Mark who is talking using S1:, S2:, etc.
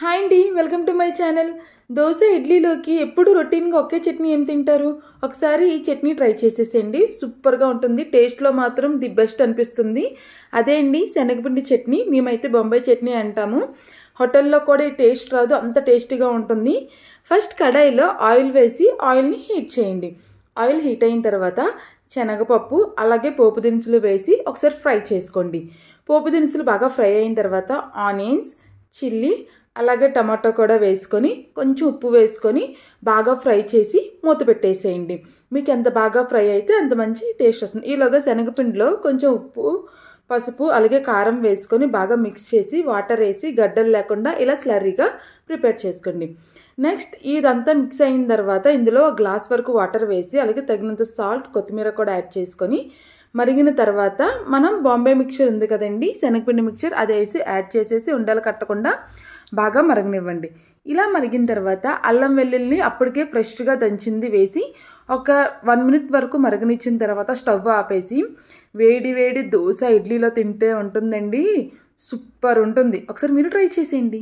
S1: Hi అండి, welcome to my channel. Dosa ఇడ్లీలోకి ఎప్పుడు రొటీన్గా ఒకే చట్నీ ఏం తింటారు? ఒకసారి ఈ చట్నీ ట్రై చేసేసేయండి. సూపర్గా ఉంటుంది. టేస్ట్లో మాత్రం ది బెస్ట్ అనిపిస్తుంది. అదే అండి శనగపిండి చట్నీ. మేమైతే బొంబాయి చట్నీ అంటాము. హోటల్లో కూడా ఈ టేస్ట్ రాదు, అంత టేస్టీగా ఉంటుంది. ఫస్ట్ కడాయిలో ఆయిల్ వేసి ఆయిల్ని హీట్ చేయండి. ఆయిల్ హీట్ అయిన తర్వాత శనగపప్పు అలాగే పోపు దినుసులు వేసి ఒకసారి ఫ్రై చేసుకోండి. పోపు దినుసులు బాగా ఫ్రై అయిన తర్వాత ఆనియన్స్, చిల్లీ అలాగే టమాటో కూడా వేసుకొని కొంచెం ఉప్పు వేసుకొని బాగా ఫ్రై చేసి మూత పెట్టేసేయండి. మీకు ఎంత బాగా ఫ్రై అయితే అంత మంచి టేస్ట్ వస్తుంది. ఈలోగా శనగపిండిలో కొంచెం ఉప్పు, పసుపు అలాగే కారం వేసుకొని బాగా మిక్స్ చేసి వాటర్ వేసి గడ్డలు లేకుండా ఇలా స్లర్రీగా ప్రిపేర్ చేసుకోండి. నెక్స్ట్ ఇదంతా మిక్స్ అయిన తర్వాత ఇందులో గ్లాస్ వరకు వాటర్ వేసి అలాగే తగినంత సాల్ట్, కొత్తిమీర కూడా యాడ్ చేసుకొని మరిగిన తర్వాత మనం బాంబే మిక్చర్ ఉంది కదండి, శనగపిండి మిక్చర్, అది వేసి యాడ్ చేసేసి ఉండలు కట్టకుండా బాగా మరగనివ్వండి. ఇలా మరిగిన తర్వాత అల్లం వెల్లుల్లిని అప్పటికే ఫ్రెష్గా దంచింది వేసి ఒక 1 మినిట్ వరకు మరగనిచ్చిన తర్వాత స్టవ్ ఆపేసి వేడి వేడి దోశ ఇడ్లీలో తింటే ఉంటుందండి. సూపర్ ఉంటుంది. ఒకసారి మీరు ట్రై చేసేయండి.